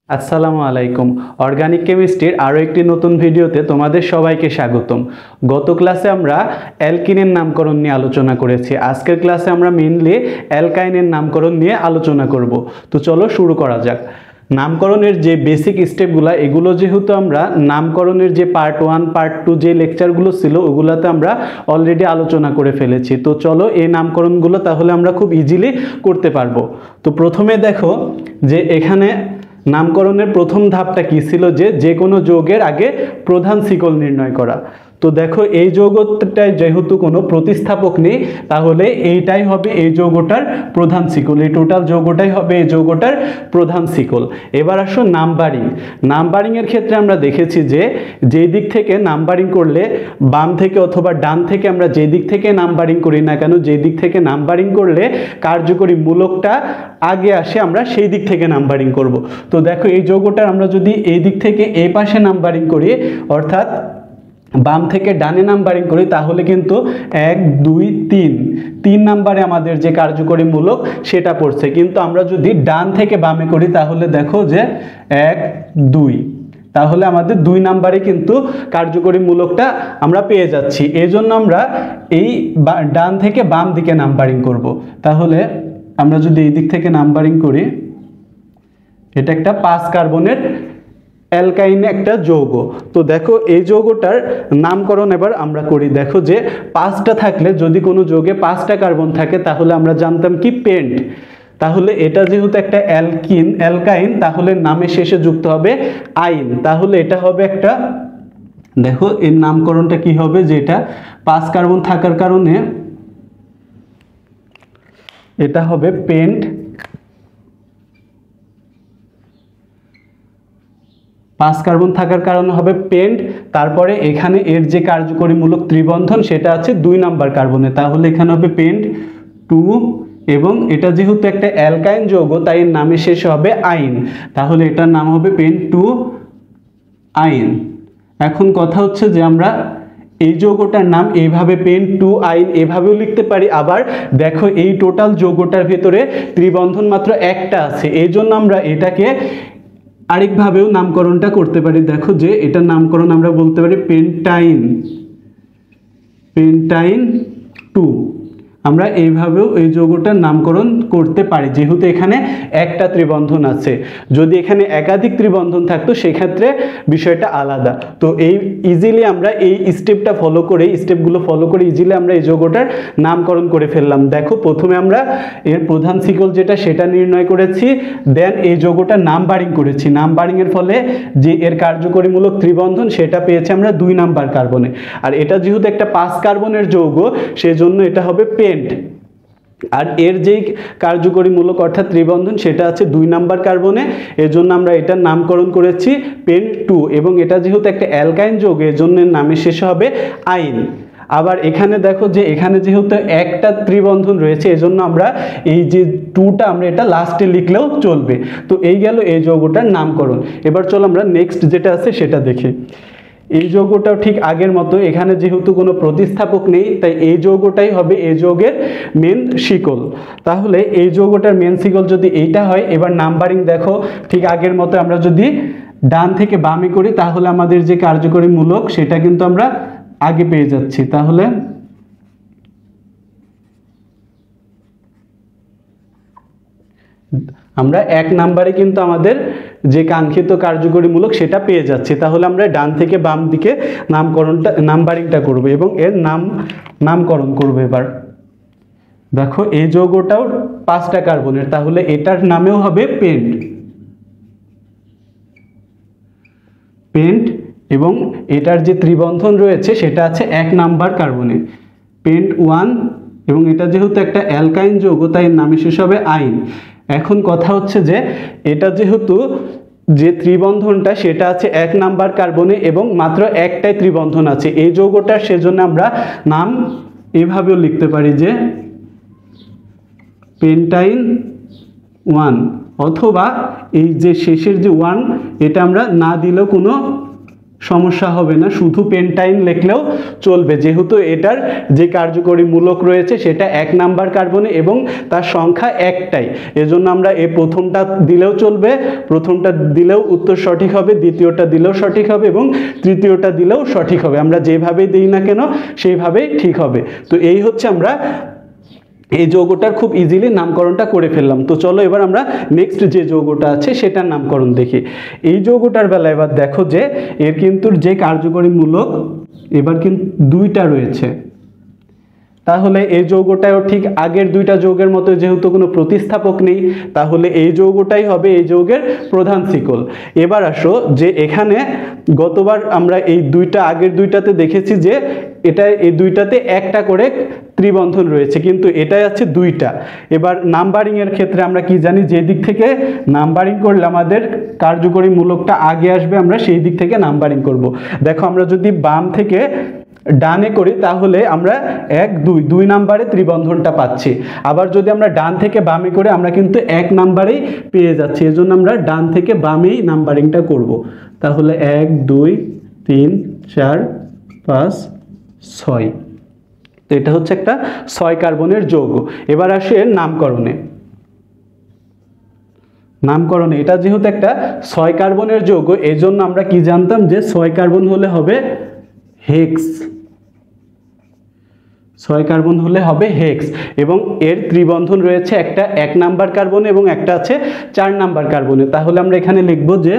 আসসালামু আলাইকুম। অর্গানিক কেমিস্ট্রির আরও একটি নতুন ভিডিওতে তোমাদের সবাইকে স্বাগতম। গত ক্লাসে আমরা অ্যালকিনের নামকরণ নিয়ে আলোচনা করেছি। আজকের ক্লাসে আমরা মেইনলি অ্যালকাইনের নামকরণ নিয়ে আলোচনা করব। তো চলো শুরু করা যাক। নামকরণের যে বেসিক স্টেপগুলো, এগুলো যেহেতু আমরা নামকরণের যে পার্ট 1 পার্ট 2 যে লেকচারগুলো ছিল ওগুলোতে আমরা অলরেডি আলোচনা করে ফেলেছি। তো চলো এই নামকরণগুলো তাহলে আমরা খুব ইজিলি করতে পারবো। তো প্রথমে দেখো যে এখানে নামকরণের প্রথম ধাপটা কি ছিল, যে কোনো যৌগের আগে প্রধান শিকল নির্ণয় করা। তো দেখো এই যৌগটায় যেহেতু কোনো প্রতিস্থাপক নেই, তাহলে এইটাই হবে এই যৌগটার প্রধান শিকল। এই টোটাল যৌগটাই হবে এই যৌগটার প্রধান শিকল। এবার আসো নাম্বারিংয়ের ক্ষেত্রে আমরা দেখেছি যে যেই দিক থেকে নাম্বারিং করলে বাম থেকে অথবা ডান থেকে আমরা যেই দিক থেকে নাম্বারিং করি না কেন, যেই দিক থেকে নাম্বারিং করলে কার্যকরী মূলকটা আগে আসে আমরা সেই দিক থেকে নাম্বারিং করব। তো দেখো এই যৌগটার আমরা যদি এই দিক থেকে এই পাশে নাম্বারিং করি, অর্থাৎ বাম থেকে ডানে নাম্বারিং করি, তাহলে কিন্তু 1 2 3 নাম্বারে আমাদের যে কার্যকরী মূলক সেটা পড়ছে। কিন্তু আমরা যদি ডান থেকে বামে করি তাহলে দেখো যে 1 2, তাহলে আমাদের 2 নাম্বারে কিন্তু কার্যকরী মূলকটা আমরা পেয়ে যাচ্ছি। এই জন্য আমরা এই ডান থেকে বাম দিকে নাম্বারিং করব। তাহলে আমরা যদি এই দিক থেকে নাম্বারিং করি, এটা একটা 5 কার্বনের অ্যালকাইন একটা যৌগ। তো দেখো এই যৌগটার নামকরণ এবার আমরা করি। দেখো যে 5টা থাকলে, যদি কোনো যৌগে 5টা কার্বন থাকে তাহলে আমরা জানতাম কি পেন্ট। তাহলে এটা যেহেতু একটা অ্যালকাইন, তাহলে নামের শেষে যুক্ত হবে আইন। তাহলে এটা হবে একটা, দেখো এর নামকরণটা কি হবে, যে এটা 5 কার্বন থাকার কারণে এটা হবে পেন্ট। 5 কার্বন থাকার কারণে হবে পেন্ট। তারপরে এখানে এর যে কার্যকরী মূলক ত্রিবন্ধন সেটা আছে 2 নাম্বার কার্বনে, তাহলে এখানে হবে পেন্ট 2। এবং এটা যেহেতু একটা অ্যালকাইন যৌগ তাই এর নামের শেষে হবে আইন, তাহলে এটার নাম হবে পেন্ট 2 আইন। এখন কথা হচ্ছে যে আমরা এই যৌগটার নাম এইভাবে পেন্ট 2 আইন এভাবেও লিখতে পারি। আবার দেখো এই টোটাল যৌগটার ভেতরে ত্রিবন্ধন মাত্র একটা আছে, এই জন্য আমরা এটাকে আরেকভাবেও নামকরণটা করতে পারি। দেখো যে এটার নামকরণ আমরা বলতে পারি পেন্টাইন 2। আমরা এইভাবেও এই যৌগটার নামকরণ করতে পারি, যেহেতু এখানে একটা ত্রিবন্ধন আছে। যদি এখানে একাধিক ত্রিবন্ধন থাকতো সেক্ষেত্রে বিষয়টা আলাদা। তো এই ইজিলি আমরা এই স্টেপগুলো ফলো করে ইজিলি আমরা এই যৌগটার নামকরণ করে ফেললাম। দেখো প্রথমে আমরা এর প্রধান শিকল যেটা সেটা নির্ণয় করেছি, দেন এই যৌগটার নাম্বারিং করেছি। নাম্বারিংয়ের ফলে যে এর কার্যকরী মূলক ত্রিবন্ধন সেটা পেয়েছি আমরা 2 নাম্বার কার্বনে। আর এটা যেহেতু একটা 5 কার্বনের যৌগ সেজন্য এটা হবে পেন্ট। আর এর যেই কার্যকরী মূলক অর্থাৎ ত্রিবন্ধন সেটা আছে 2 নাম্বার কার্বনে, এজন্য আমরা এটার নামকরণ করেছি পেন্ট 2। এবং এটা যেহেতু একটা অ্যালকাইন যৌগ এজন্য নামের শেষে হবে আইন। আবার এখানে দেখো যে এখানে যেহেতু একটা ত্রিবন্ধন রয়েছে এজন্য আমরা এই যে 2টা আমরা এটা লাস্টে লিখলেও চলবে। তো এই গেল এই যৌগটার নামকরণ। এবার চলো আমরা নেক্সট যেটা আছে সেটা দেখি। এই যৌগটাও ঠিক আগের মতো, এখানে যেহেতু কোনো প্রতিস্থাপক নেই তাই এই যৌগটাই হবে এই যৌগের মেন শিকল। তাহলে এই যৌগটার মেন শিকল যদি এইটা হয়, এবার নাম্বারিং দেখো ঠিক আগের মতো আমরা যদি ডান থেকে বামে করি তাহলে আমাদের যে কার্যকরী মূলক সেটা কিন্তু আমরা আগে পেয়ে যাচ্ছি। তাহলে আমরা 1 নাম্বারে কিন্তু আমাদের যে কাঙ্ক্ষিত কার্যকরী মূলক সেটা পেয়ে যাচ্ছি। তাহলে আমরা ডান থেকে বাম দিকে নাম্বারিংটা করব এবং এর নামকরণ করব। এবার দেখো এই যৌগটাও 5টা কার্বনের, তাহলে এটার নামেও হবে পেন্ট। এবং এটার যে ত্রিবন্ধন রয়েছে সেটা আছে 1 নাম্বার কার্বনে, পেন্ট 1। এবং এটা যেহেতু একটা অ্যালকাইন যৌগ তাই নামের শেষ হবে আইন। এখন কথা হচ্ছে যে এটা যেহেতু যে ত্রিবন্ধনটা সেটা আছে 1 নাম্বার কার্বনে এবং মাত্র একটাই ত্রিবন্ধন আছে এই যৌগটার, সেজন্য আমরা নাম এভাবেও লিখতে পারি যে পেন্টাইন 1। অথবা এই যে শেষের যে 1 এটা আমরা না দিলেও কোনো সমস্যা হবে না, শুধু পেন্টাইন লিখলেও চলবে, যেহেতু এটার যে কার্যকরী মূলক রয়েছে সেটা 1 নাম্বার কার্বনে এবং তার সংখ্যা একটাই। এজন্য আমরা এই প্রথমটা দিলেও চলবে, প্রথমটা দিলেও উত্তর সঠিক হবে, দ্বিতীয়টা দিলেও সঠিক হবে এবং তৃতীয়টা দিলেও সঠিক হবে। আমরা যেভাবেই দিই না কেন সেইভাবেই ঠিক হবে। তো এই হচ্ছে আমরা এই যৌগটার খুব ইজিলি নামকরণটা করে ফেললাম। তো চলো এবার আমরা নেক্সট যে যৌগটা আছে সেটার নামকরণ দেখি। এই যৌগটার বেলা এবার দেখো যে এর কিন্তু যে কার্যকরী মূলক এবার কিন্তু 2টা রয়েছে, তাহলে এই যৌগটাও ঠিক আগের 2টা যৌগের মতো যেহেতু কোনো প্রতিস্থাপক নেই, তাহলে এই যৌগটাই হবে এই যৌগের প্রধান শিকল। এবার আসো যে এখানে গতবার আমরা এই আগের 2টাতে দেখেছি যে এই 2টাতে একটা করে ত্রিবন্ধন রয়েছে, কিন্তু এটাই আছে 2টা। এবার নাম্বারিং এর ক্ষেত্রে আমরা কি জানি, যে দিক থেকে নাম্বারিং করলে আমাদের কার্যকরী মূলকটা আগে আসবে আমরা সেই দিক থেকে নাম্বারিং করব। দেখো আমরা যদি বাম থেকে ডানে করি তাহলে আমরা 1 2 নাম্বারে ত্রিবন্ধনটা পাচ্ছি, আবার যদি আমরা ডান থেকে বামে করে আমরা কিন্তু 1 নাম্বারেই পেয়ে যাচ্ছি। এজন্য আমরা ডান থেকে বামেই নাম্বারিংটা করব। তাহলে 1 2 3 4 5 6, তো এটা হচ্ছে একটা 6 কার্বনের যৌগ। এবার আসে নামকরণে এটা যেহেতু একটা 6 কার্বনের যৌগ, এজন্য আমরা কি জানতাম যে 6 কার্বন হলে হবে হেক্স, 6 কার্বন হলে হবে হেক্স এবং এর ত্রিবন্ধন রয়েছে একটা 1 নাম্বার কার্বনে এবং একটা আছে 4 নাম্বার কার্বনে। তাহলে আমরা এখানে লিখব যে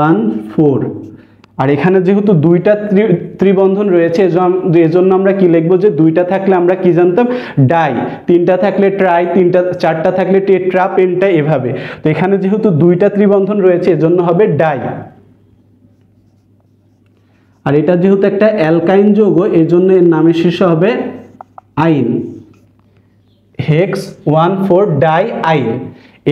1 4, আর এখানে যেহেতু 2টা ত্রিবন্ধন রয়েছে এজন্য আমরা কি লিখব যে 2টা থাকলে আমরা কি জানতাম ডাই, 3টা থাকলে ট্রাই, 4টা থাকলে টেট্রা, পেন্টা, এভাবে। তো এখানে যেহেতু 2টা ত্রিবন্ধন রয়েছে এজন্য হবে ডাই। আর এটা যেহেতু একটা অ্যালকাইন যৌগ এজন্য এর নামের শেষে হবে আইন, হেক্স 1 4 ডাই আইন।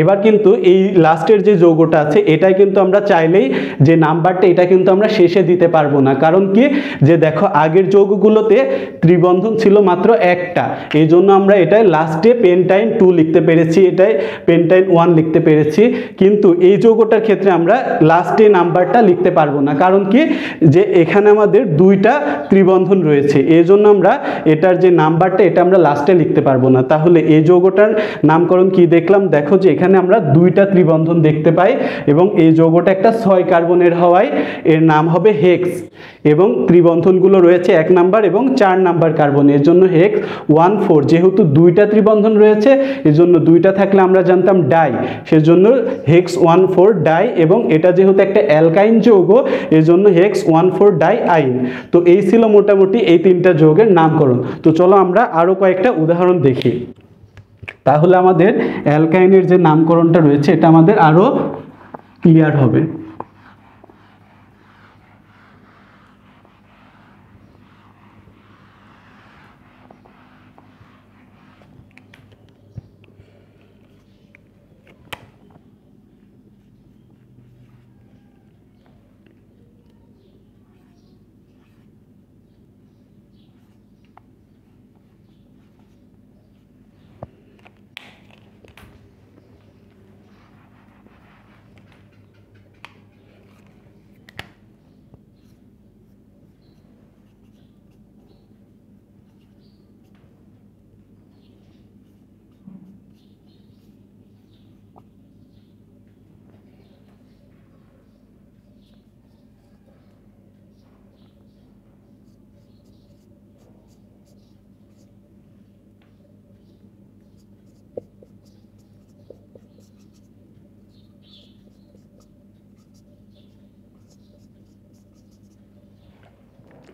এবার কিন্তু এই লাস্টের যে যৌগটা আছে এটাই কিন্তু আমরা চাইলেই যে নাম্বারটা এটা কিন্তু আমরা শেষে দিতে পারবো না, কারণ কি যে দেখো আগের যৌগগুলোতে ত্রিবন্ধন ছিল মাত্র একটা, এই জন্য আমরা এটাই লাস্টে পেন্টাইন 2 লিখতে পেরেছি, এটাই পেন্টাইন 1 লিখতে পেরেছি। কিন্তু এই যৌগটার ক্ষেত্রে আমরা লাস্টে নাম্বারটা লিখতে পারবো না, কারণ কি যে এখানে আমাদের 2টা ত্রিবন্ধন রয়েছে, এই জন্য আমরা এটার যে নাম্বারটা এটা আমরা লাস্টে লিখতে পারবো না। তাহলে এই যৌগটার নামকরণ কি দেখলাম, দেখো যে এখানে আমরা 2টা ত্রিবন্ধন দেখতে পাই এবং এই যৌগটা একটা 6 কার্বনের হওয়ায় এর নাম হবে হেক্স এবং ত্রিবন্ধনগুলো রয়েছে 1 নাম্বার এবং 4 নাম্বার কার্বন, এর জন্য হেক্স 1 4। যেহেতু 2টা ত্রিবন্ধন রয়েছে এজন্য 2টা থাকলে আমরা জানতাম ডাই, সেজন্য হেক্স 1 4 ডাই, এবং এটা যেহেতু একটা অ্যালকাইন যৌগ এজন্য হেক্স 1 4 ডাই আইন। তো এই ছিল মোটামুটি এই 3টা যৌগের নামকরণ। তো চলো আমরা আরো কয়েকটা উদাহরণ দেখি, তাহলে আমাদের অ্যালকাইনের যে নামকরণটা রয়েছে এটা আমাদের আরো ক্লিয়ার হবে।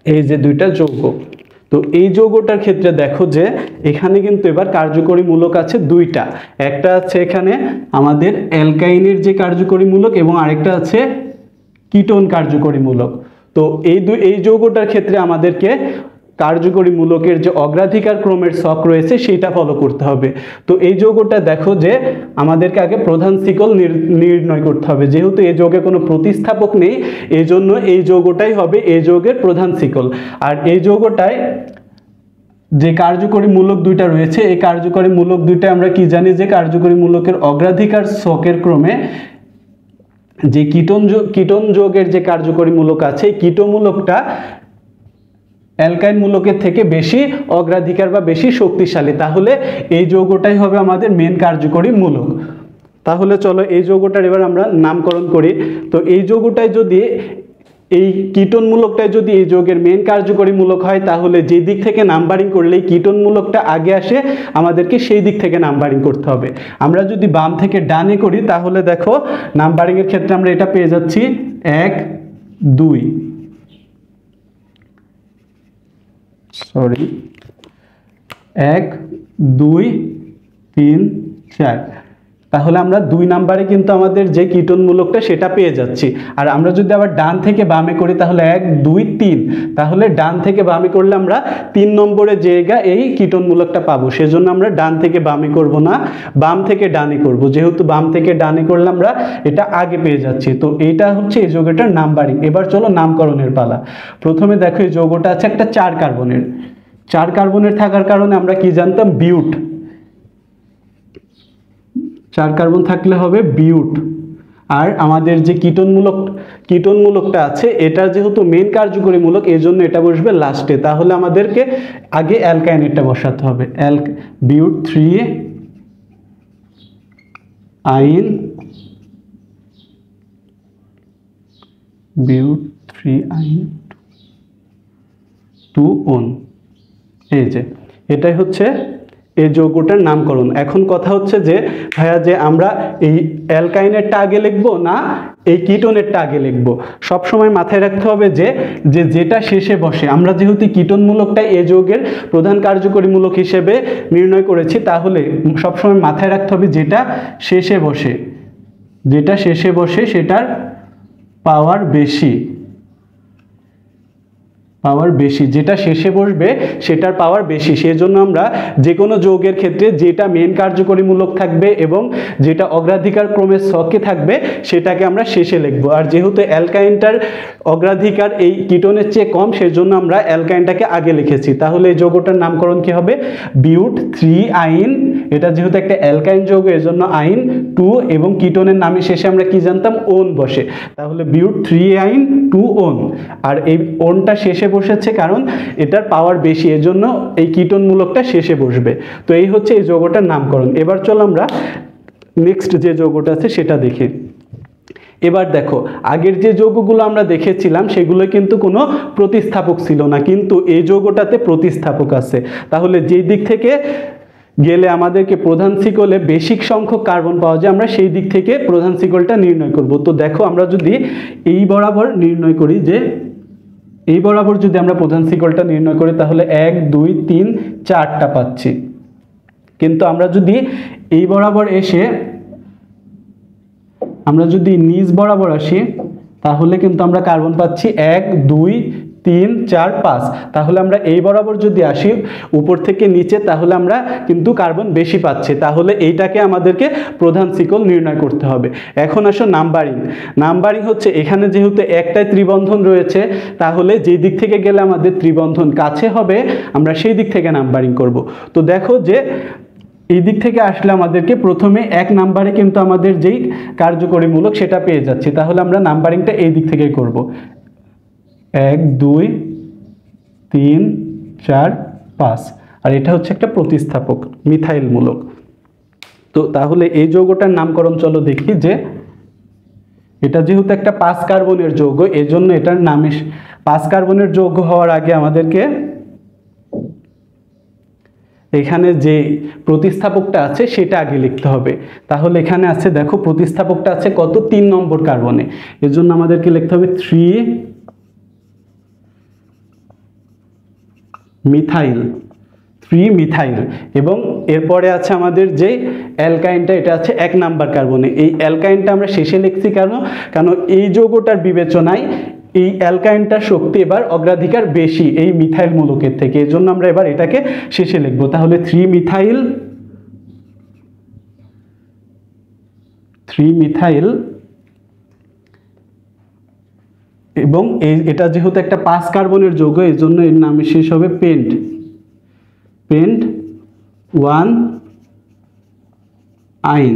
এই যে 2টা যৌগ, তো এই যৌগটার ক্ষেত্রে দেখো যে এখানে কিন্তু এবার কার্যকরী মূলক আছে 2টা, একটা আছে এখানে আমাদের অ্যালকাইনের যে কার্যকরী মূলক এবং আরেকটা আছে কিটোন কার্যকরী মূলক। তো এই যৌগটার ক্ষেত্রে আমাদেরকে কার্যকরী মূলকের যে অগ্রাধিকার ক্রমের ছক রয়েছে সেটা ফলো করতে হবে। তো এই যৌগটা দেখো যে আমাদেরকে আগে প্রধান শিকল নির্ণয় করতে হবে, যেহেতু এই যৌগে কোনো প্রতিস্থাপক নেই এই জন্য এই যৌগটাই হবে এই যৌগের প্রধান শিকল। আর এই যৌগটায় যে কার্যকরী মূলক 2টা রয়েছে এই কার্যকরী মূলক 2টা আমরা কি জানি যে কার্যকরী মূলকের অগ্রাধিকার ছকের ক্রমে যে কিটোন যৌগের যে কার্যকরী মূলক আছে এই কিটো মূলকটা অ্যালকাইন মূলকের থেকে বেশি অগ্রাধিকার বা বেশি শক্তিশালী, তাহলে এই যৌগটাই হবে আমাদের মেন কার্যকরী মূলক। তাহলে চলো এই যৌগটার এবার আমরা নামকরণ করি। তো এই যৌগটায় যদি এই কিটোন মূলকটাই যদি এই যৌগের মেন কার্যকরী মূলক হয়, তাহলে যে দিক থেকে নাম্বারিং করলে এই কিটোন মূলকটা আগে আসে আমাদেরকে সেই দিক থেকে নাম্বারিং করতে হবে। আমরা যদি বাম থেকে ডানে করি তাহলে দেখো নাম্বারিংয়ের ক্ষেত্রে আমরা এটা পেয়ে যাচ্ছি 1 2 1 2 3 4, তাহলে আমরা 2 নাম্বারে কিন্তু আমাদের যে কিটোন মূলকটা সেটা পেয়ে যাচ্ছি। আর আমরা যদি আবার ডান থেকে বামে করি তাহলে 1 2 3, তাহলে ডান থেকে বামে করলে আমরা 3 নম্বরের জায়গা এই কিটোন মূলকটা পাবো। সেজন্য আমরা ডান থেকে বামে করব না, বাম থেকে ডানে করব। যেহেতু বাম থেকে ডানে করলে আমরা এটা আগে পেয়ে যাচ্ছি। তো এইটা হচ্ছে এই যৌগটার নাম্বারিং। এবার চলো নামকরণের পালা। প্রথমে দেখো এই যৌগটা আছে একটা 4 কার্বনের। 4 কার্বনের থাকার কারণে আমরা কি জানতাম, বিউট। 4 কার্বন থাকলে হবে বিউট। আর আমাদের যে কিটোন মূলকটা আছে এটা যেহেতু মেন কার্যকরী মূলক, এই জন্য এটা বসবে লাস্টে। তাহলে আমাদেরকে আগে অ্যালকাইনেরটা বসাতে হবে। বিউট 3 আইন, বিউট 3 আইন 2 ওন। এই যে এটাই হচ্ছে এই যৌগটার নামকরণ। এখন কথা হচ্ছে যে ভাইয়া যে আমরা এই অ্যালকাইনেরটা আগে লিখব না এই কিটোনেরটা আগে লিখব। সবসময় মাথায় রাখতে হবে যে যেটা শেষে বসে, আমরা যেহেতু কিটোন মূলকটাই এই যৌগের প্রধান কার্যকরী মূলক হিসেবে নির্ণয় করেছি, তাহলে সবসময় মাথায় রাখতে হবে যেটা শেষে বসে সেটার পাওয়ার বেশি। যেটা শেষে বসবে সেটার পাওয়ার বেশি। সেজন্য আমরা যে কোনো যৌগের ক্ষেত্রে যেটা মেন কার্যকরী মূলক থাকবে এবং যেটা অগ্রাধিকার ক্রমের ছকে থাকবে সেটাকে আমরা শেষে লিখব। আর যেহেতু অ্যালকাইনটার অগ্রাধিকার এই কিটোনের চেয়ে কম, সেজন্য আমরা অ্যালকাইনটাকে আগে লিখেছি। তাহলে এই যৌগটার নামকরণ কি হবে, বিউট 3 আইন। এটা যেহেতু একটা অ্যালকাইন যৌগ এর জন্য আইন 2, এবং কিটোনের নামের শেষে আমরা কি জানতাম, ওন বসে। তাহলে বিউট 3 আইন 2 ওন। আর এই ওনটা শেষে বসেছে কারণ এটার পাওয়ার বেশি, এজন্য এই কিটোন মূলকটা শেষে বসবে। তো এই হচ্ছে এই যৌগটার নামকরণ। এবার চলো আমরা নেক্সট যে যৌগটা আছে সেটা দেখি। এবার দেখো আগের যে যৌগগুলো আমরা দেখেছিলাম সেগুলো কিন্তু কোনো প্রতিস্থাপক ছিল না, কিন্তু এই যৌগটাতে প্রতিস্থাপক আছে। তাহলে যেই দিক থেকে গেলে আমাদেরকে প্রধান শিকলে বেশি সংখ্যক কার্বন পাওয়া যায়, আমরা সেই দিক থেকে প্রধান শিকলটা নির্ণয় করব। তো দেখো আমরা যদি এই বরাবর নির্ণয় করি, যে এই বরাবর যদি আমরা প্রধান শিকলটা নির্ণয় করি তাহলে 1 2 3 4টা পাচ্ছি। কিন্তু আমরা যদি এই বরাবর এসে আমরা যদি নিচ বরাবর আসি তাহলে কিন্তু আমরা কার্বন পাচ্ছি 1 2 3 4 5। তাহলে আমরা এই বরাবর যদি আসি উপর থেকে নিচে তাহলে আমরা কিন্তু কার্বন বেশি পাচ্ছি। তাহলে এইটাকে আমাদেরকে প্রধান শিকল নির্ণয় করতে হবে। এখন আসো নাম্বারিং হচ্ছে এখানে যেহেতু একটাই ত্রিবন্ধন রয়েছে, তাহলে যে দিক থেকে গেলে আমাদের ত্রিবন্ধন কাছে হবে আমরা সেই দিক থেকে নাম্বারিং করব। তো দেখো যে এই দিক থেকে আসলে আমাদেরকে প্রথমে 1 নাম্বারে কিন্তু আমাদের যেই কার্যকরী মূলক সেটা পেয়ে যাচ্ছি। তাহলে আমরা নাম্বারিংটা এই দিক থেকে করব। 1 2 3 4 5। আর এটা হচ্ছে একটা প্রতিস্থাপক মিথাইল মূলক। তো তাহলে এই যৌগটার নামকরণ চলো দেখি। যে এটা যেহেতু একটা 5 কার্বনের যৌগ, এজন্য এটার নামে 5 কার্বনের যৌগ হওয়ার আগে আমাদেরকে এখানে যে প্রতিস্থাপকটা আছে সেটা আগে লিখতে হবে। তাহলে এখানে আছে দেখো প্রতিস্থাপকটা আছে কত, 3 নম্বর কার্বনে। এর জন্য আমাদেরকে লিখতে হবে 3 মিথাইল। এবং এরপরে আছে আমাদের যে অ্যালকাইনটা, এটা আছে 1 নাম্বার কার্বনে। এই অ্যালকাইনটা আমরা শেষে লিখছি কারণ এই যৌগটার বিবেচনায় এই অ্যালকাইনটার শক্তি এবার অগ্রাধিকার বেশি এই মিথাইল মূলকের থেকে, এজন্য আমরা এবার এটাকে শেষে লিখব। তাহলে 3 মিথাইল। এবং এটা যেহেতু একটা 5 কার্বনের যৌগ, এই জন্য এর নামে শেষ হবে পেন্ট 1 আইন।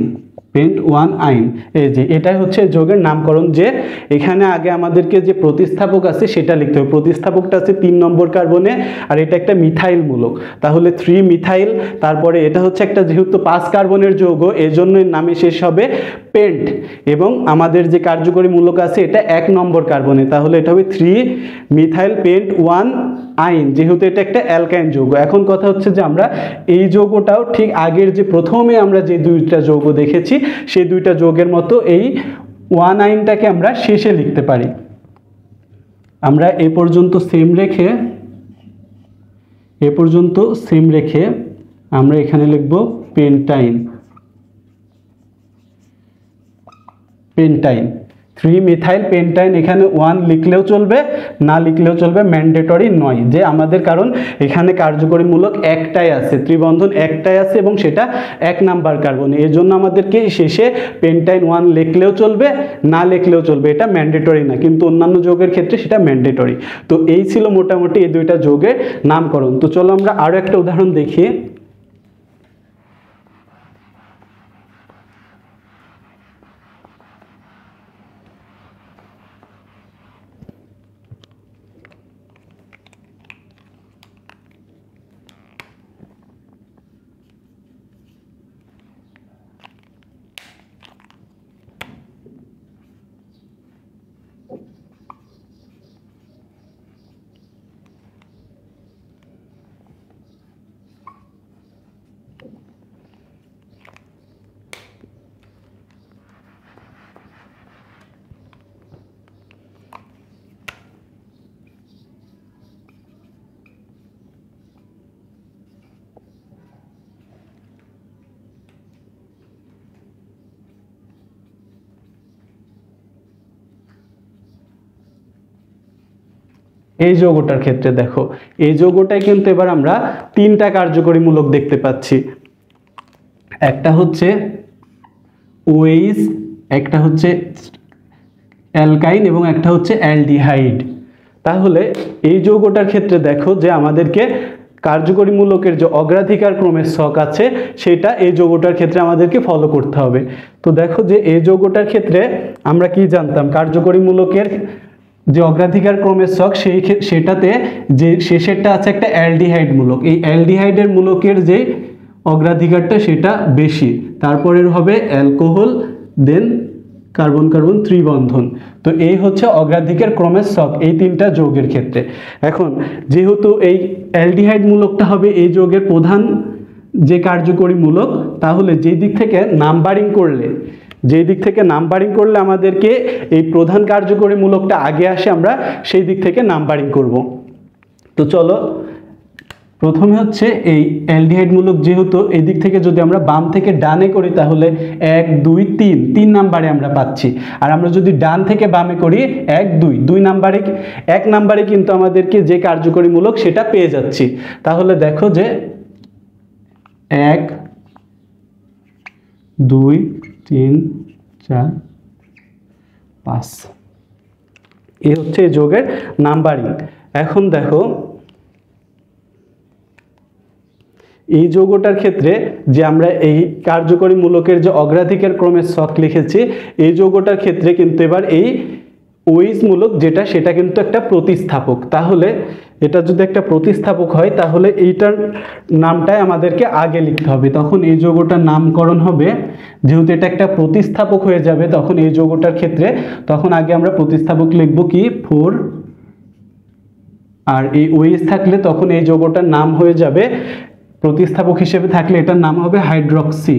পেন্ট ওয়ান আইন। এই যে এটাই হচ্ছে যৌগের নামকরণ, যে এখানে আগে আমাদেরকে যে প্রতিস্থাপক আছে সেটা লিখতে হবে। প্রতিস্থাপকটা আছে 3 নম্বর কার্বনে, আর এটা একটা মিথাইল মূলক, তাহলে 3 মিথাইল। তারপরে এটা হচ্ছে একটা যেহেতু 5 কার্বনের যৌগ, এজন্য এর নামে শেষ হবে পেন্ট। এবং আমাদের যে কার্যকরী মূলক আছে এটা 1 নম্বর কার্বনে, তাহলে এটা হবে 3 মিথাইল পেন্ট 1 আইন, যেহেতু এটা একটা অ্যালকাইন যৌগ। এখন কথা হচ্ছে যে আমরা এই যৌগটাও ঠিক আগের যে প্রথমে আমরা যে দুইটা যৌগ দেখেছি সেই দুইটা যৌগের মতো এই 1 আইনটাকে আমরা শেষে লিখতে পারি। আমরা এ পর্যন্ত সেম রেখে আমরা এখানে লিখব পেন্টাইন। 3 মিথাইল পেন্টাইন, এখানে 1 লিখলেও চলবে, না লিখলেও চলবে, ম্যান্ডেটরি নয় যে আমাদের, কারণ এখানে কার্যকরী মূলক একটাই আছে, ত্রিবন্ধন একটাই আছে এবং সেটা 1 নাম্বার কার্বনে। এই জন্য আমাদেরকে শেষে পেন্টাইন 1 লিখলেও চলবে, না লিখলেও চলবে, এটা ম্যান্ডেটরি না, কিন্তু অন্যান্য যৌগের ক্ষেত্রে সেটা ম্যান্ডেটরি। তো এই ছিল মোটামুটি এই দুইটা যৌগের নামকরণ। তো চলো আমরা আরও একটা উদাহরণ দেখি। এই যৌগটার ক্ষেত্রে দেখো, এই যৌগটায় কিন্তু এবার আমরা 3টা কার্যকরী মূলক দেখতে পাচ্ছি। একটা হচ্ছে OH, একটা হচ্ছে অ্যালকাইন এবং একটা হচ্ছে অ্যালডিহাইড। তাহলে এই যৌগটার ক্ষেত্রে দেখো যে আমাদেরকে কার্যকরী মূলকের যে অগ্রাধিকার ক্রমের ছক আছে সেটা এই যৌগটার ক্ষেত্রে আমাদেরকে ফলো করতে হবে। তো দেখো যে এই যৌগটার ক্ষেত্রে আমরা কি জানতাম, কার্যকরী মূলকের যে অগ্রাধিকার ক্রমের ছক সেটাতে যে শেষেরটা আছে একটা অ্যালডিহাইড মূলক, এই অ্যালডিহাইডের মূলকের যে অগ্রাধিকারটা সেটা বেশি, তারপরের হবে অ্যালকোহল, দেন কার্বন কার্বন ত্রিবন্ধন। তো এই হচ্ছে অগ্রাধিকার ক্রমের ছক এই 3টা যৌগের ক্ষেত্রে। এখন যেহেতু এই অ্যালডিহাইড মূলকটা হবে এই যৌগের প্রধান যে কার্যকরী মূলক, তাহলে যেই দিক থেকে নাম্বারিং করলে আমাদেরকে এই প্রধান কার্যকরী মূলকটা আগে আসে, আমরা সেই দিক থেকে নাম্বারিং করব। তো চলো প্রথমে হচ্ছে এই অ্যালডিহাইড মূলক, যেহেতু এই দিক থেকে যদি আমরা বাম থেকে ডানে করি তাহলে 1 2 3 নাম্বারে আমরা পাচ্ছি, আর আমরা যদি ডান থেকে বামে করি 1 2 নাম্বারে, 1 নাম্বারে কিন্তু আমাদেরকে যে কার্যকরী মূলক সেটা পেয়ে যাচ্ছি। তাহলে দেখো যে 1 2 3 4 5, এই হচ্ছে এই যৌগের নাম্বারিং। এখন দেখো এই যৌগটার ক্ষেত্রে যে আমরা এই কার্যকরী মূলকের যে অগ্রাধিকার ক্রমের ছক লিখেছি, এই যৌগটার ক্ষেত্রে কিন্তু এবার এই OH মূলক যেটা সেটা কিন্তু একটা প্রতিস্থাপক। তাহলে এটা যদি একটা প্রতিস্থাপক হয় তাহলে এইটার নামটাই আমাদেরকে আগে লিখতে হবে। তখন এই যৌগটার নামকরণ হবে, যেহেতু এটা একটা প্রতিস্থাপক হয়ে যাবে তখন এই যৌগটার ক্ষেত্রে তখন আগে আমরা প্রতিস্থাপক লিখব কি 4, আর এই OH থাকলে তখন এই যৌগটার নাম হয়ে যাবে, প্রতিস্থাপক হিসেবে থাকলে এটার নাম হবে হাইড্রক্সি।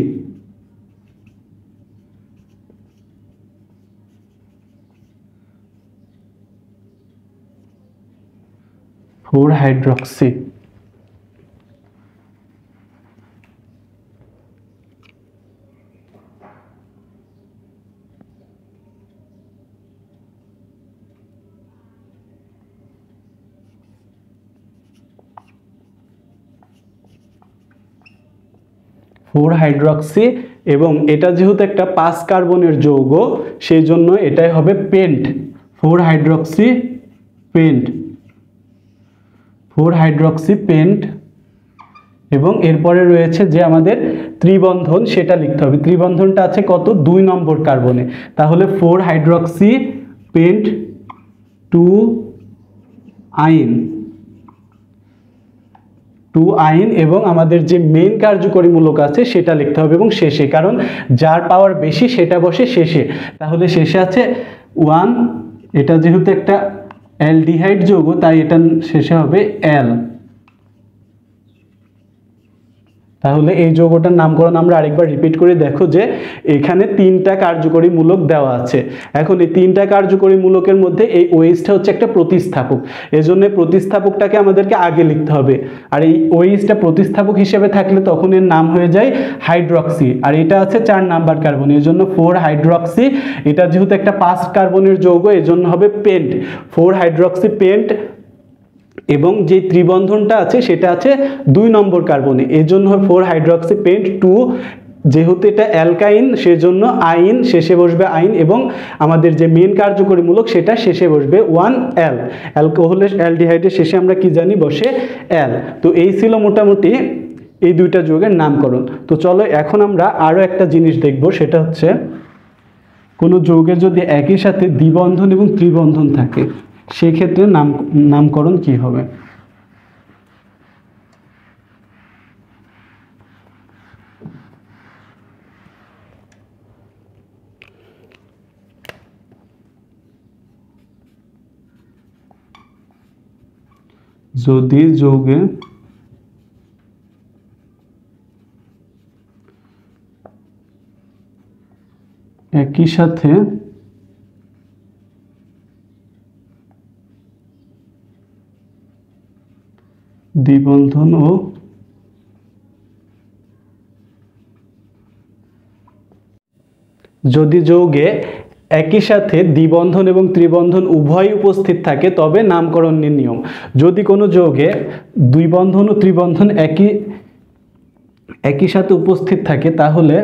4 হাইড্রক্সি। হাইড্রক্সি, এবং এটা যেহেতু একটা 5 কার্বনের যৌগ সেই জন্য এটাই হবে pent, 4 hydroxy pent, 4 hydroxy pent. এবং এরপরে রয়েছে যে আমাদের ত্রিবন্ধন, সেটা লিখতে হবে। ত্রিবন্ধনটা আছে কত, 2 নম্বর কার্বনে, তাহলে 4 হাইড্রক্সি পেন্ট 2 আইন, 2 আইন, এবং আমাদের যে মেইন কার্যকরী মূলক আছে সেটা লিখতে হবে এবং শেষে, কারণ যার পাওয়ার বেশি সেটা বসে শেষে, তাহলে শেষে আছে 1, এটা যেহেতু একটা অ্যালডিহাইড যৌগ তাই এটা শেষে হবে অ্যাল। তাহলে এই যৌগটার নামকরণ আমরা আরেকবার রিপিট করে দেখো যে এখানে 3টা কার্যকরী মূলক দেওয়া আছে। এখন এই 3টা কার্যকরী মূলকের মধ্যে এই ওএইচটা হচ্ছে একটা প্রতিস্থাপক, এজন্য প্রতিস্থাপকটাকে আমাদেরকে আগে লিখতে হবে। আর এই ওএইচটা প্রতিস্থাপক হিসেবে থাকলে তখন এর নাম হয়ে যায় হাইড্রক্সি, আর এটা আছে 4 নাম্বার কার্বন, এজন্য 4 হাইড্রক্সি। এটা যেহেতু একটা 5 কার্বনের যৌগ এজন্য হবে পেন্ট, 4 হাইড্রক্সি পেন্ট। এবং যে ত্রিবন্ধনটা আছে সেটা আছে 2 নম্বর কার্বনে, এর জন্য 4 হাইড্রক্সি পেন্ট 2, যেহেতু এটা অ্যালকাইন সেজন্য আইন, শেষে বসবে আইন, এবং আমাদের যে মেন কার্যকরী মূলক সেটা শেষে বসবে 1 অ্যাল। অ্যালকোহলের অ্যালডিহাইডের শেষে আমরা কি জানি, বসে অ্যাল। তো এই ছিল মোটামুটি এই 2টা যৌগের নামকরণ। তো চলো এখন আমরা আরও একটা জিনিস দেখব, সেটা হচ্ছে কোনো যৌগের যদি একই সাথে দ্বিবন্ধন এবং ত্রিবন্ধন থাকে সেক্ষেত্রে নামকরণ কি হবে। যদি যৌগে একই সাথে দ্বিবন্ধন ও যদি যৌগে একই সাথে দ্বিবন্ধন এবং ত্রিবন্ধন উভয় উপস্থিত থাকে তবে নামকরণের নিয়ম। যদি কোনো যৌগে দ্বিবন্ধন ও ত্রিবন্ধন একই সাথে উপস্থিত থাকে তাহলে,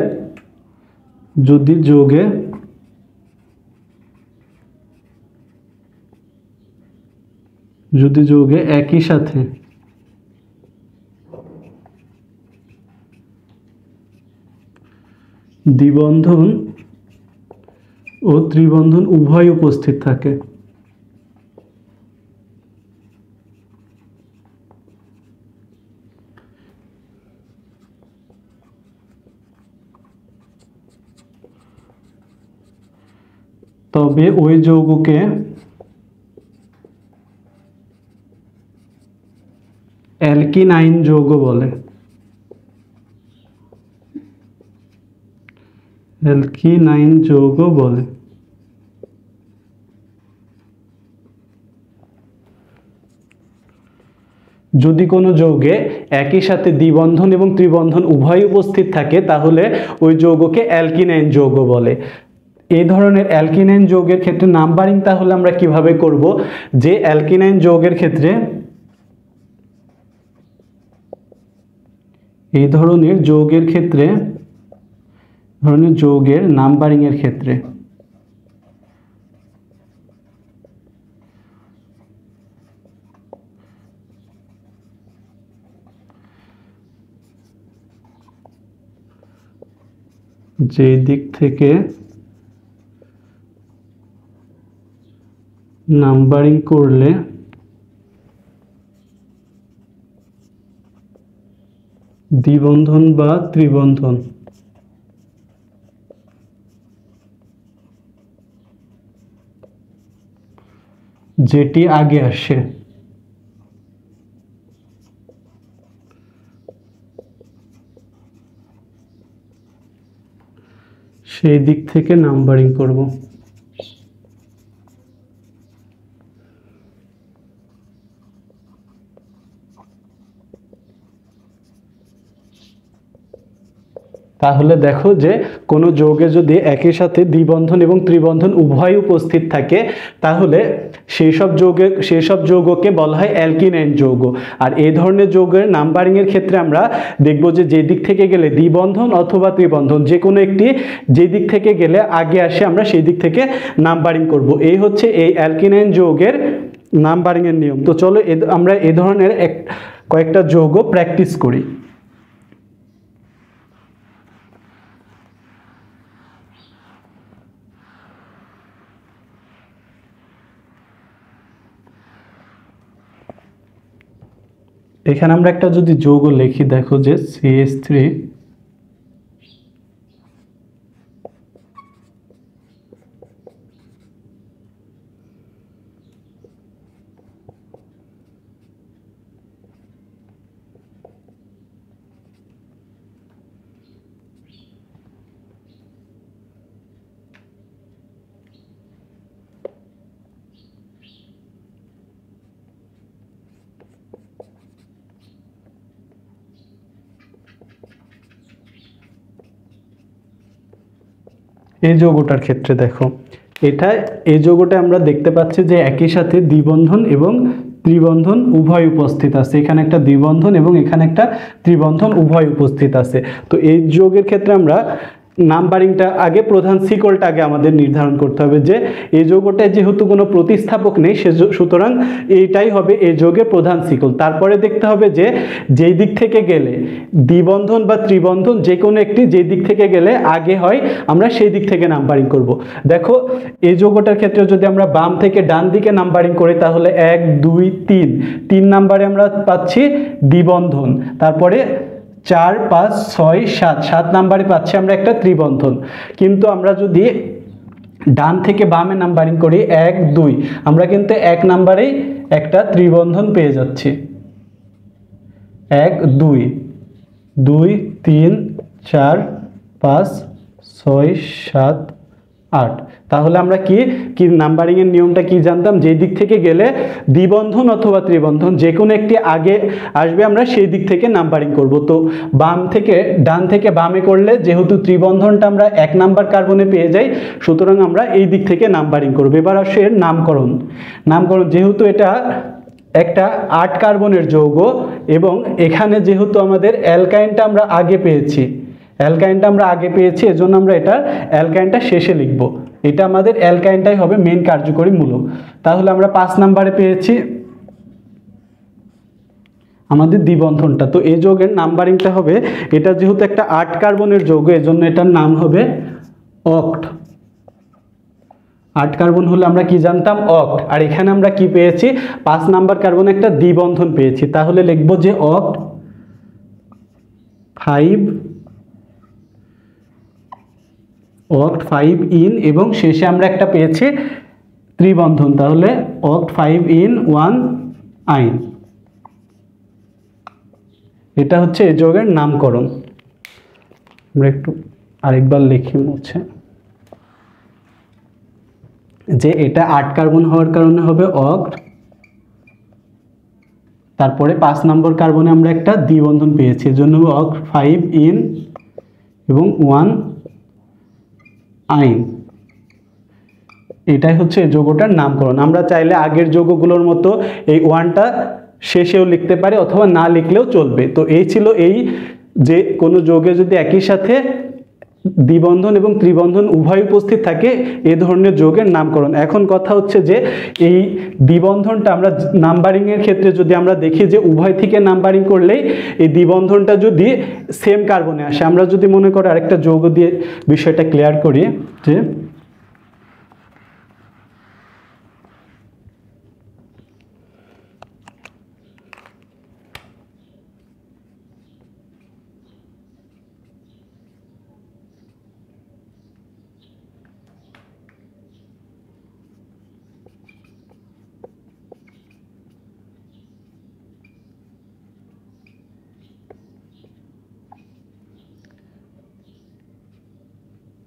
যদি যৌগে একই সাথে দ্বিবন্ধন ও ত্রিবন্ধন উভয় উপস্থিত থাকে তবে ওই যৌগকে অ্যালকিনাইন যৌগ বলে। অ্যালকিনাইন যৌগ বলে। যদি কোনো যৌগে একই সাথে দ্বিবন্ধন এবং ত্রিবন্ধন উভয় উপস্থিত থাকে তাহলে ওই যৌগকে অ্যালকিনাইন যৌগ বলে। এই ধরনের অ্যালকিনাইন যৌগের ক্ষেত্রে নাম্বারিং তাহলে আমরা কিভাবে করব, যে অ্যালকিনাইন যৌগের ক্ষেত্রে, এই ধরনের যৌগের ক্ষেত্রে, যৌগের নাম্বারিং এর ক্ষেত্রে যে দিক থেকে নাম্বারিং করলে দ্বিবন্ধন বা ত্রিবন্ধন যেটি আগে আসে সেই দিক থেকে নাম্বারিং করব। তাহলে দেখো যে কোনো যৌগে যদি একই সাথে দ্বিবন্ধন এবং ত্রিবন্ধন উভয় উপস্থিত থাকে তাহলে সেই সব যৌগকে বলা হয় অ্যালকিনাইন যৌগ। আর এই ধরনের যৌগের নাম্বারিং এর ক্ষেত্রে আমরা দেখব যে যে দিক থেকে গেলে দ্বিবন্ধন অথবা ত্রিবন্ধন যে কোনো একটি, যে দিক থেকে গেলে আগে আসে আমরা সেই দিক থেকে নাম্বারিং করব। এই হচ্ছে এই অ্যালকিনাইন যৌগের নাম্বারিং এর নিয়ম। তো চলো আমরা এই ধরনের কয়েকটা যৌগ প্র্যাকটিস করি। এখানে আমরা একটা যদি যৌগ লিখি, দেখো যে CH3 এই যৌগটার ক্ষেত্রে দেখো, এই যৌগটা আমরা দেখতে পাচ্ছি যে একই সাথে দ্বিবন্ধন এবং ত্রিবন্ধন উভয় উপস্থিত আছে। এখানে একটা দ্বিবন্ধন এবং এখানে একটা ত্রিবন্ধন উভয় উপস্থিত আছে। তো এই যৌগের ক্ষেত্রে আমরা নাম্বারিংটা আগে, প্রধান শিকলটা আগে আমাদের নির্ধারণ করতে হবে যে এই যৌগটায় যেহেতু কোনো প্রতিস্থাপক নেই, সুতরাং এইটাই হবে এই যৌগের প্রধান শিকল। তারপরে দেখতে হবে যে যেই দিক থেকে গেলে দ্বিবন্ধন বা ত্রিবন্ধন যে কোনো একটি যেই দিক থেকে গেলে আগে হয়, আমরা সেই দিক থেকে নাম্বারিং করব। দেখো এই যৌগটার ক্ষেত্রে যদি আমরা বাম থেকে ডান দিকে নাম্বারিং করি তাহলে 1 2 3 নাম্বারে আমরা পাচ্ছি দ্বিবন্ধন, তারপরে 4 5 6 7 নাম্বারে পাচ্ছি আমরা একটা ত্রিবন্ধন। কিন্তু আমরা যদি ডান থেকে বামে নাম্বারিং করি 1 2, আমরা কিন্তু 1 নাম্বারেই একটা ত্রিবন্ধন পেয়ে যাচ্ছি। 1 2 2 3 4 5 6 7 8। তাহলে আমরা কি নাম্বারিং এর নিয়মটা কি জানতাম, যে দিক থেকে গেলে দ্বিবন্ধন অথবা ত্রিবন্ধন যে কোনো একটি আগে আসবে, আমরা সেই দিক থেকে নাম্বারিং করব। তো বাম থেকে ডান থেকে বামে করলে যেহেতু ত্রিবন্ধনটা আমরা 1 নাম্বার কার্বনে পেয়ে যাই, সুতরাং আমরা এই দিক থেকে নাম্বারিং করব। এবার আসে এর নামকরণ। যেহেতু এটা একটা 8 কার্বনের যৌগ এবং এখানে যেহেতু আমাদের অ্যালকাইনটা আমরা আগে পেয়েছি, এজন্য আমরা এটা অ্যালকাইনটা শেষে লিখব। এটা আমাদের অ্যালকাইনটাই হবে মেইন কার্যকরী মূলক। তাহলে আমরা 5 নম্বরে পেয়েছি আমাদের দ্বিবন্ধনটা। তো এই যৌগের নাম্বারিংটা হবে, এটা যেহেতু একটা 8 কার্বনের যৌগ, এজন্য এটার নাম হবে অক্ট। 8 কার্বন হলে আমরা কি জানতাম, অক্ট। আর এখানে আমরা কি পেয়েছি, 5 নাম্বার কার্বনে একটা দ্বিবন্ধন পেয়েছি, তাহলে লিখব যে অক্ট 5 ইন, এবং শেষে আমরা একটা পেয়েছি ত্রিবন্ধন, তাহলে অক্ট 5 ইন 1 আইন। এটা হচ্ছে এই যৌগের নামকরণ। আমরা একটু আরেকবার লিখি মুছে, যে এটা 8 কার্বন হওয়ার কারণে হবে অক্ট, তারপরে 5 নম্বর কার্বনে আমরা একটা দ্বিবন্ধন পেয়েছি, এর জন্য অক্ট 5 ইন এবং 1 আইন। এটাই হচ্ছে এই যৌগটার নামকরণ। আমরা চাইলে আগের যৌগগুলোর মতো এই 1টা শেষেও লিখতে পারি অথবা না লিখলেও চলবে। তো এই ছিল এই যে কোনো যৌগে যদি একই সাথে দ্বিবন্ধন এবং ত্রিবন্ধন উভয় উপস্থিত থাকে, এই ধরনের যৌগের নামকরণ। এখন কথা হচ্ছে যে এই দ্বিবন্ধনটা আমরা নাম্বারিং এর ক্ষেত্রে যদি আমরা দেখি যে উভয় থেকে নাম্বারিং করলেই এই দ্বিবন্ধনটা যদি সেম কার্বনে আসে, আমরা যদি মনে করি আরেকটা যৌগ দিয়ে বিষয়টা ক্লিয়ার করি, যে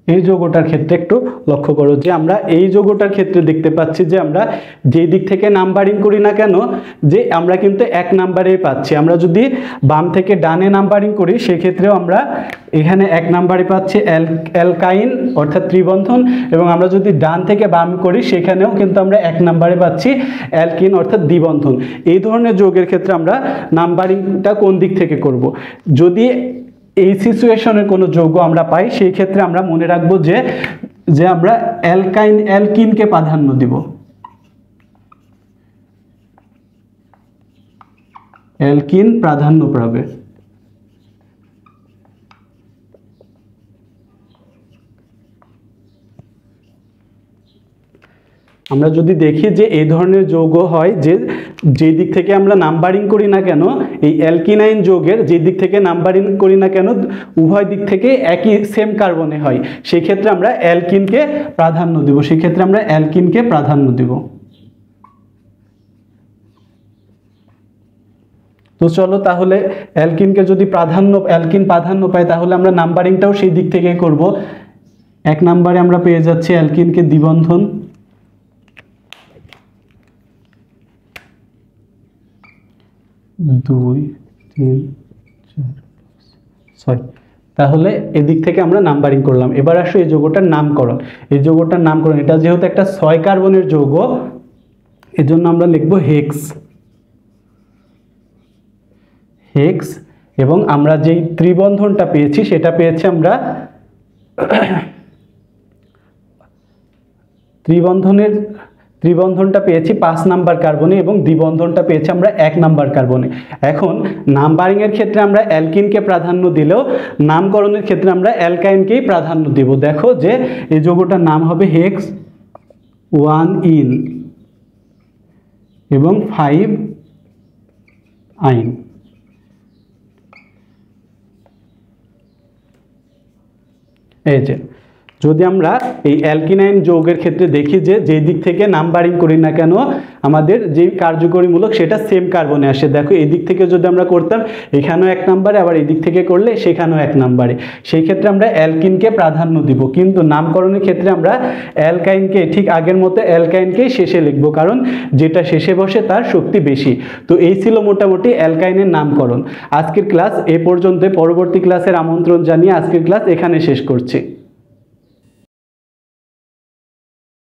এই যৌগটার ক্ষেত্রে একটু লক্ষ্য করো যে আমরা এই যৌগটার ক্ষেত্রে দেখতে পাচ্ছি যে আমরা যেই দিক থেকে নাম্বারিং করি না কেন, যে আমরা কিন্তু 1 নাম্বারেই পাচ্ছি। আমরা যদি বাম থেকে ডানে নাম্বারিং করি সেক্ষেত্রেও আমরা এখানে 1 নাম্বারে পাচ্ছি অ্যালকাইন অর্থাৎ ত্রিবন্ধন, এবং আমরা যদি ডান থেকে বাম করি সেখানেও কিন্তু আমরা 1 নাম্বারে পাচ্ছি অ্যালকিন অর্থাৎ দ্বিবন্ধন। এই ধরনের যৌগের ক্ষেত্রে আমরা নাম্বারিংটা কোন দিক থেকে করব, যদি এই সিচুয়েশনের কোনো যৌগ আমরা পাই সেই ক্ষেত্রে আমরা মনে রাখবো যে আমরা অ্যালকিনকে প্রাধান্য দিব। অ্যালকিন প্রাধান্য পাবে। আমরা যদি দেখি যে এই ধরনের যৌগ হয় যে দিক থেকে আমরা নাম্বারিং করি না কেন, এই অ্যালকিনাইন যৌগের যে দিক থেকে নাম্বারিং করি না কেন উভয় দিক থেকে একই সেম কার্বনে হয়, সেই ক্ষেত্রে আমরা অ্যালকিনকে প্রাধান্য দেব। সেই ক্ষেত্রে আমরা অ্যালকিনকে প্রাধান্য দেব। তো চলো তাহলে অ্যালকিনকে যদি অ্যালকিন প্রাধান্য পায় তাহলে আমরা নাম্বারিংটাও সেই দিক থেকে করব। 1 নম্বরে আমরা পেয়ে যাচ্ছি অ্যালকিনকে দ্বিবন্ধন, 2 3 4 6, তাহলে এদিক থেকে আমরা নাম্বারিং করলাম। এবার আসো এই যৌগটার নামকরণ। এই যৌগটার নামকরণ, এটা যেহেতু একটা 6 কার্বনের যৌগ, এজন্য আমরা লিখব হেক্স। হেক্স, এবং আমরা যেই ত্রিবন্ধনটা পেয়েছি সেটা পেয়েছি আমরা ত্রিবন্ধনটা পেয়েছি 5 নাম্বার কার্বনে এবং দ্বিবন্ধনটা পেয়েছি আমরা 1 নাম্বার কার্বনে। এখন নাম্বারিং এর ক্ষেত্রে আমরা অ্যালকিনকে প্রাধান্য দিলেও নামকরণের ক্ষেত্রে আমরা অ্যালকাইনকেই প্রাধান্য দেব। দেখো যে এই যৌগটার নাম হবে হেক্স 1 ইন এবং 5 আইন। এই যে যদি আমরা এই অ্যালকিনাইন যৌগের ক্ষেত্রে দেখি যে যেই দিক থেকে নাম্বারিং করি না কেন আমাদের যে কার্যকরীমূলক সেটা সেম কার্বনে আসে। দেখো এই দিক থেকে যদি আমরা করতাম এখানেও 1 নম্বরে, আবার এই দিক থেকে করলে সেখানেও 1 নম্বরে, সেই ক্ষেত্রে আমরা অ্যালকিনকে প্রাধান্য দিব। কিন্তু নামকরণের ক্ষেত্রে আমরা অ্যালকাইনকে ঠিক আগের মতো অ্যালকাইনকেই শেষে লিখব, কারণ যেটা শেষে বসে তার শক্তি বেশি। তো এই ছিল মোটামুটি অ্যালকাইনের নামকরণ। আজকের ক্লাস এ পর্যন্ত। পরবর্তী ক্লাসের আমন্ত্রণ জানিয়ে আজকের ক্লাস এখানে শেষ করছি।